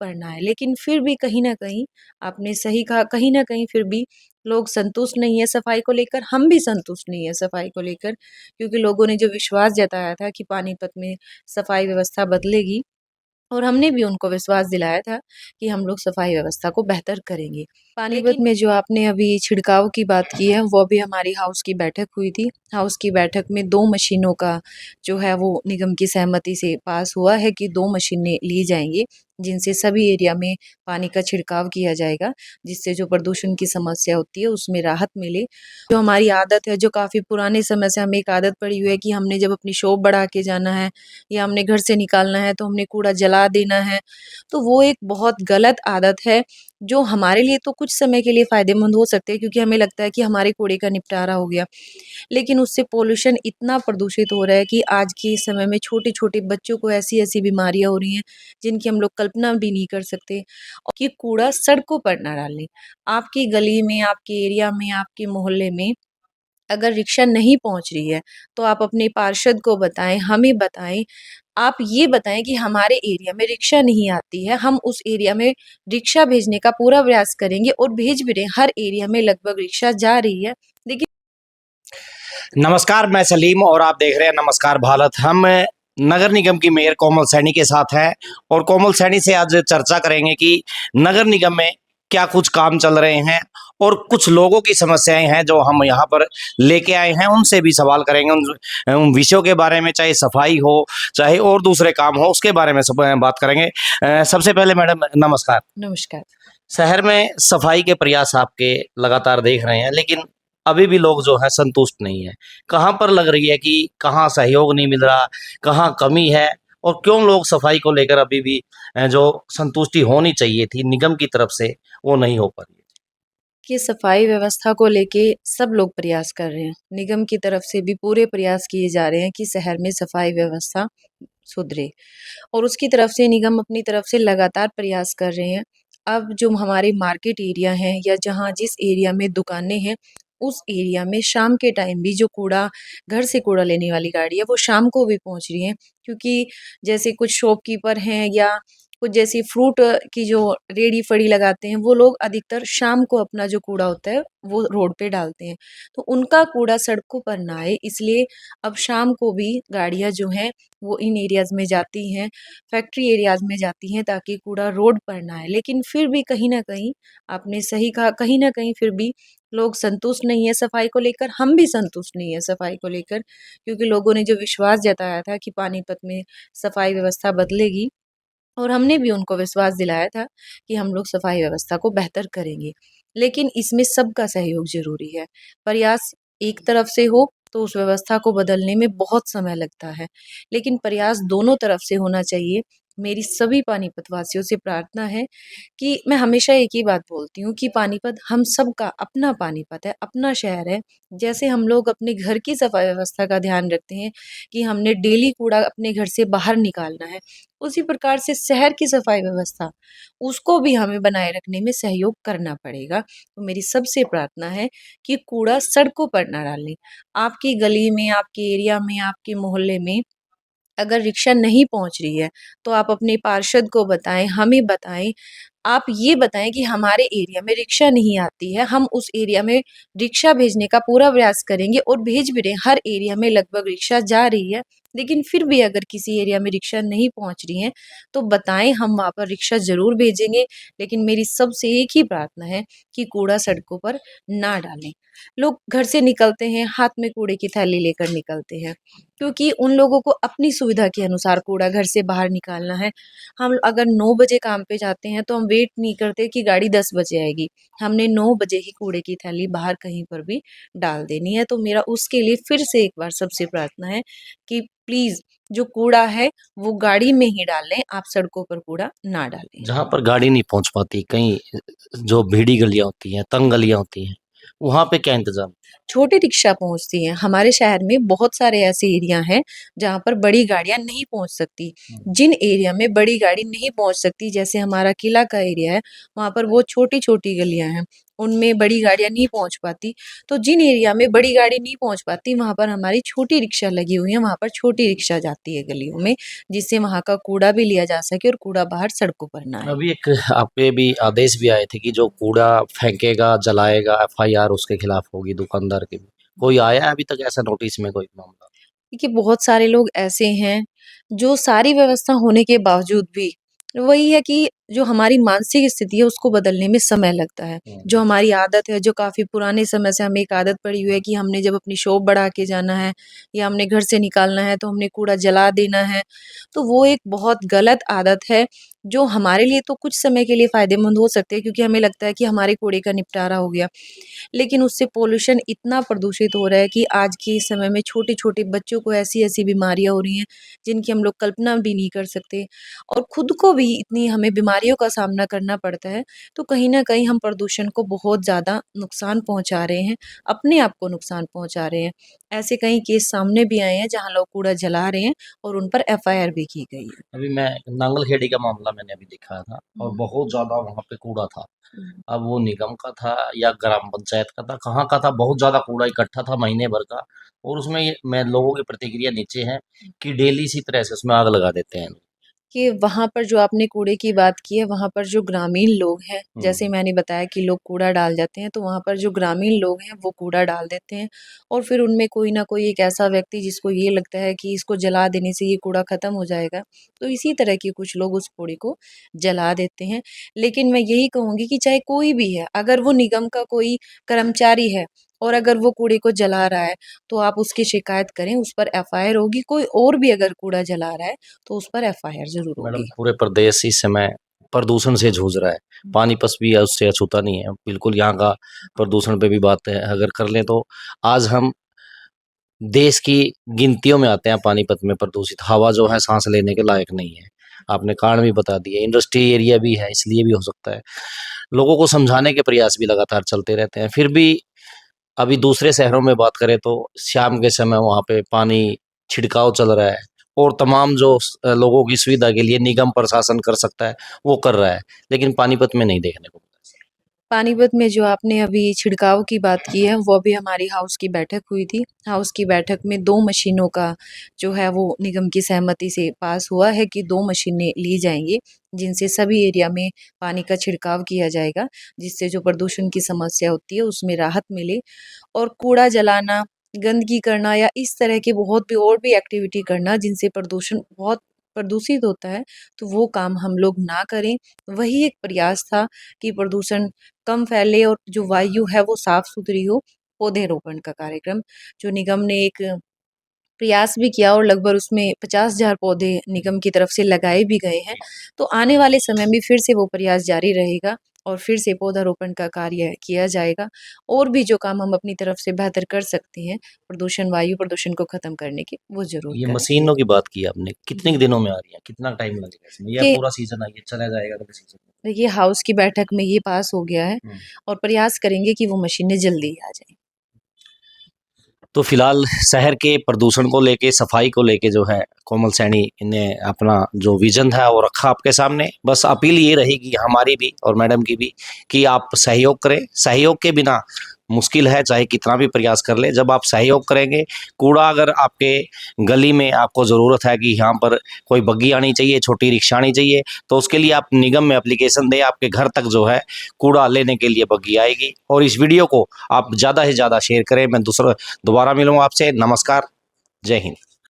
पड़ना है, लेकिन फिर भी कहीं न कहीं आपने सही कहा, कहीं न कहीं फिर भी लोग संतुष्ट नहीं है सफाई को लेकर, हम भी संतुष्ट नहीं है सफाई को लेकर, क्योंकि लोगों ने जो विश्वास जताया था कि पानीपत में सफाई व्यवस्था बदलेगी, और हमने भी उनको विश्वास दिलाया था कि हम लोग सफाई व्यवस्था को बेहतर करेंगे। पानीपत लेकिन में जो आपने अभी छिड़काव की बात की है, वो भी हमारी हाउस की बैठक हुई थी। हाउस की बैठक में 2 मशीनों का जो है वो निगम की सहमति से पास हुआ है कि 2 मशीनें ली जाएँगी, जिनसे सभी एरिया में पानी का छिड़काव किया जाएगा, जिससे जो प्रदूषण की समस्या होती है उसमें राहत मिले। जो हमारी आदत है, जो काफ़ी पुराने समय से हमें एक आदत पड़ी हुई है कि हमने जब अपनी शॉप बढ़ा के जाना है या हमने घर से निकालना है तो हमने कूड़ा जला देना है, तो वो एक बहुत गलत आदत है, जो हमारे लिए तो कुछ समय के लिए फ़ायदेमंद हो सकते हैं, क्योंकि हमें लगता है कि हमारे कूड़े का निपटारा हो गया। लेकिन उससे पॉल्यूशन इतना प्रदूषित हो रहा है कि आज के समय में छोटे-छोटे बच्चों को ऐसी-ऐसी बीमारियाँ हो रही हैं, जिनकी हम लोग कल्पना भी नहीं कर सकते। और कि कूड़ा सड़कों पर ना डालें। आपकी गली में, आपके एरिया में, आपके मोहल्ले में अगर रिक्शा नहीं पहुँच रही है, तो आप अपने पार्षद को बताएँ, हमें बताएँ। आप ये बताएँ कि हमारे एरिया में रिक्शा नहीं आती है, हम उस एरिया में रिक्शा भेजने का पूरा प्रयास करेंगे और भेज भी रहे हैं। हर एरिया में लगभग रिक्शा जा रही है, लेकिन नमस्कार, मैं सलीम और आप देख रहे हैं नमस्कार भारत। हम नगर निगम की मेयर कोमल सैनी के साथ हैं और कोमल सैनी से आज चर्चा करेंगे कि नगर निगम में क्या कुछ काम चल रहे हैं और कुछ लोगों की समस्याएं हैं जो हम यहाँ पर लेके आए हैं, उनसे भी सवाल करेंगे उन विषयों के बारे में, चाहे सफाई हो चाहे और दूसरे काम हो, उसके बारे में सब बात करेंगे। सबसे पहले मैडम नमस्कार। नमस्कार। शहर में सफाई के प्रयास आपके लगातार देख रहे हैं, लेकिन अभी भी लोग जो है संतुष्ट नहीं है। कहाँ पर लग रही है कि कहाँ सहयोग नहीं मिल रहा, कहाँ कमी है और क्यों लोग सफाई को लेकर अभी भी जो संतुष्टि होनी चाहिए थी निगम की तरफ से वो नहीं हो पा रही है? कि सफाई व्यवस्था को लेके सब लोग प्रयास कर रहे हैं। निगम की तरफ से भी पूरे प्रयास किए जा रहे हैं कि शहर में सफाई व्यवस्था सुधरे, और उसकी तरफ से निगम अपनी तरफ से लगातार प्रयास कर रहे हैं। अब जो हमारे मार्केट एरिया हैं या जहाँ जिस एरिया में दुकानें हैं, उस एरिया में शाम के टाइम भी जो कूड़ा घर से कूड़ा लेने वाली गाड़ी है, वो शाम को भी पहुँच रही हैं। क्योंकि जैसे कुछ शॉपकीपर हैं या कुछ जैसी फ्रूट की जो रेहड़ी-फड़ी लगाते हैं, वो लोग अधिकतर शाम को अपना जो कूड़ा होता है, वो रोड पे डालते हैं। तो उनका कूड़ा सड़कों पर ना आए, इसलिए अब शाम को भी गाड़ियाँ जो हैं, वो इन एरियाज़ में जाती हैं, फैक्ट्री एरियाज़ में जाती हैं, ताकि कूड़ा रोड पर ना आए। लेकिन फिर भी कहीं न कहीं आपने सही कहा, कहीं न कहीं फिर भी लोग संतुष्ट नहीं है सफाई को लेकर, हम भी संतुष्ट नहीं है सफाई को लेकर, क्योंकि लोगों ने जो विश्वास जताया था कि पानीपत में सफाई व्यवस्था बदलेगी, और हमने भी उनको विश्वास दिलाया था कि हम लोग सफाई व्यवस्था को बेहतर करेंगे। लेकिन इसमें सबका सहयोग ज़रूरी है। प्रयास एक तरफ से हो तो उस व्यवस्था को बदलने में बहुत समय लगता है, लेकिन प्रयास दोनों तरफ से होना चाहिए। मेरी सभी पानीपत वासियों से प्रार्थना है कि मैं हमेशा एक ही बात बोलती हूँ कि पानीपत हम सबका अपना पानीपत है, अपना शहर है। जैसे हम लोग अपने घर की सफाई व्यवस्था का ध्यान रखते हैं कि हमने डेली कूड़ा अपने घर से बाहर निकालना है, उसी प्रकार से शहर की सफाई व्यवस्था, उसको भी हमें बनाए रखने में सहयोग करना पड़ेगा। तो मेरी सबसे प्रार्थना है कि कूड़ा सड़कों पर ना डालें। आपकी गली में, आपके एरिया में, आपके मोहल्ले में अगर रिक्शा नहीं पहुँच रही है, तो आप अपने पार्षद को बताएँ, हमें बताएँ। आप ये बताएँ कि हमारे एरिया में रिक्शा नहीं आती है, हम उस एरिया में रिक्शा भेजने का पूरा प्रयास करेंगे और भेज भी रहे हैं। हर एरिया में लगभग रिक्शा जा रही है, लेकिन फिर भी अगर किसी एरिया में रिक्शा नहीं पहुँच रही हैं, तो बताएँ, हम वहाँ पर रिक्शा ज़रूर भेजेंगे। लेकिन मेरी सबसे एक ही प्रार्थना है कि कूड़ा सड़कों पर ना डालें। लोग घर से निकलते हैं, हाथ में कूड़े की थैली लेकर निकलते हैं, क्योंकि उन लोगों को अपनी सुविधा के अनुसार कूड़ा घर से बाहर निकालना है। हम अगर 9 बजे काम पे जाते हैं तो हम वेट नहीं करते कि गाड़ी 10 बजे आएगी। हमने 9 बजे ही कूड़े की थैली बाहर कहीं पर भी डाल देनी है। तो मेरा उसके लिए फिर से एक बार सबसे प्रार्थना है कि प्लीज़ जो कूड़ा है वो गाड़ी में ही डालें, आप सड़कों पर कूड़ा ना डालें। जहाँ पर गाड़ी नहीं पहुंच पाती, कहीं जो भीड़ी गलियां होती हैं, तंग गलियां होती हैं, वहां पे क्या इंतजाम? छोटी रिक्शा पहुँचती हैं। हमारे शहर में बहुत सारे ऐसे एरिया हैं, जहाँ पर बड़ी गाड़ियाँ नहीं पहुँच सकती। जिन एरिया में बड़ी गाड़ी नहीं पहुँच सकती, जैसे हमारा किला का एरिया है, वहाँ पर वो छोटी-छोटी गलियाँ हैं। उनमें बड़ी गाड़ियाँ नहीं पहुँच पाती। तो जिन एरिया में बड़ी गाड़ी नहीं पहुँच पाती वहाँ पर हमारी छोटी रिक्शा लगी हुई है, वहाँ पर छोटी रिक्शा जाती है गलियों में, जिससे वहाँ का कूड़ा भी लिया जा सके और कूड़ा बाहर सड़कों पर ना आए। अभी एक आप पे भी आदेश भी आए थे कि जो कूड़ा फेंकेगा, जलाएगा, एफआईआर उसके खिलाफ होगी, दुकानदार के भी। कोई आया है अभी तक ऐसा नोटिस में कोई मामला? देखिए, बहुत सारे लोग ऐसे हैं, जो सारी व्यवस्था होने के बावजूद भी वही है कि जो हमारी मानसिक स्थिति है उसको बदलने में समय लगता है। जो हमारी आदत है, जो काफ़ी पुराने समय से हमें एक आदत पड़ी हुई है कि हमने जब अपनी शॉप बढ़ा के जाना है या हमने घर से निकालना है तो हमने कूड़ा जला देना है। तो वो एक बहुत गलत आदत है, जो हमारे लिए तो कुछ समय के लिए फ़ायदेमंद हो सकती है क्योंकि हमें लगता है कि हमारे कूड़े का निपटारा हो गया। लेकिन उससे पॉल्यूशन इतना प्रदूषित हो रहा है कि आज के समय में छोटे-छोटे बच्चों को ऐसी-ऐसी बीमारियाँ हो रही हैं, जिनकी हम लोग कल्पना भी नहीं कर सकते और खुद को भी इतनी हमें बीमारियों का सामना करना पड़ता है, तो कहीं न कहीं हम प्रदूषण को बहुत ज़्यादा नुकसान पहुँचा रहे हैं, अपने आप को नुकसान पहुँचा रहे हैं। ऐसे कई केस सामने भी आए हैं, जहाँ लोग कूड़ा जला रहे हैं और उन पर एफआईआर भी की गई है। अभी मैं नांगल खेड़ी का मामला मैंने अभी देखा था और हुँ, बहुत ज़्यादा वहाँ पे कूड़ा था। हुँ। अब वो निगम का था या ग्राम पंचायत का था, कहाँ का था, बहुत ज़्यादा कूड़ा इकट्ठा था महीने भर का। और उसमें ये मैं लोगों की प्रतिक्रिया नीचे है कि डेली इसी तरह से उसमें आग लगा देते हैं। कि वहाँ पर जो आपने कूड़े की बात की है, वहाँ पर जो ग्रामीण लोग हैं, जैसे हुँ। मैंने बताया कि लोग कूड़ा डाल जाते हैं, तो वहाँ पर जो ग्रामीण लोग हैं, वो कूड़ा डाल देते हैं और फिर उनमें कोई ना कोई एक ऐसा व्यक्ति जिसको ये लगता है कि इसको जला देने से ये कूड़ा खत्म हो जाएगा, तो इसी तरह के कुछ लोग उस कूड़े को जला देते हैं। लेकिन मैं यही कहूँगी कि चाहे कोई भी है, अगर वो निगम का कोई कर्मचारी है और अगर वो कूड़े को जला रहा है, तो आप उसकी शिकायत करें, उस पर एफआईआर होगी। कोई और भी अगर कूड़ा जला रहा है, तो उस पर एफआईआर ज़रूर मैडम होगी। पूरे प्रदेश इस समय प्रदूषण से जूझ रहा है। हुँ, पानीपत भी है उससे अछूता नहीं है। बिल्कुल यहाँ का प्रदूषण पे भी बात है अगर कर लें तो आज हम देश की गिनतियों में आते हैं पानीपत में प्रदूषित हवा जो है साँस लेने के लायक नहीं है। आपने कारण भी बता दिए, इंडस्ट्री एरिया भी है इसलिए भी हो सकता है। लोगों को समझाने के प्रयास भी लगातार चलते रहते हैं। फिर भी अभी दूसरे शहरों में बात करें तो शाम के समय वहाँ पे पानी छिड़काव चल रहा है और तमाम जो लोगों की सुविधा के लिए निगम प्रशासन कर सकता है, वो कर रहा है। लेकिन पानीपत में नहीं देखने को मिला। पानीपत में जो आपने अभी छिड़काव की बात की है, वो अभी हमारी हाउस की बैठक हुई थी। हाउस की बैठक में 2 मशीनों का जो है वो निगम की सहमति से पास हुआ है कि 2 मशीनें ली जाएँगी, जिनसे सभी एरिया में पानी का छिड़काव किया जाएगा, जिससे जो प्रदूषण की समस्या होती है उसमें राहत मिले और कूड़ा जलाना, गंदगी करना या इस तरह के बहुत भी और भी एक्टिविटी करना जिनसे प्रदूषण बहुत प्रदूषित होता है, तो वो काम हम लोग ना करें। वही एक प्रयास था कि प्रदूषण कम फैले और जो वायु है वो साफ-सुथरी हो, पौधे-रोपण का कार्यक्रम जो निगम ने एक प्रयास भी किया और लगभग उसमें 50,000 पौधे निगम की तरफ से लगाए भी गए हैं। तो आने वाले समय में फिर से वो प्रयास जारी रहेगा और फिर से पौधारोपण का कार्य किया जाएगा और भी जो काम हम अपनी तरफ से बेहतर कर सकते हैं, प्रदूषण वायु प्रदूषण को खत्म करने के, वो ज़रूर ये करें। मशीनों की बात की आपने, कितने दिनों में आ रही है? कितना टाइम लगेगा इसमें या कि पूरा सीज़न ये चला जाएगा अगले सीज़न में? देखिए हाउस की बैठक में ये पास हो गया है हुँ। और प्रयास करेंगे कि वो मशीनें जल्दी ही आ जाएँ। तो फिलहाल शहर के प्रदूषण को लेके, सफाई को लेके जो है कोमल सैनी ने अपना जो विज़न था वो रखा आपके सामने। बस अपील ये रहेगी हमारी भी और मैडम की भी कि आप सहयोग करें। सहयोग के बिना मुश्किल है, चाहे कितना भी प्रयास कर लें। जब आप सहयोग करेंगे, कूड़ा अगर आपके गली में आपको ज़रूरत है कि यहाँ पर कोई बग्गी आनी चाहिए, छोटी रिक्शा आनी चाहिए, तो उसके लिए आप निगम में एप्लीकेशन दें, आपके घर तक जो है कूड़ा लेने के लिए बग्गी आएगी। और इस वीडियो को आप ज़्यादा से ज़्यादा शेयर करें। मैं दोबारा मिलूँगा आपसे। नमस्कार, जय हिंद।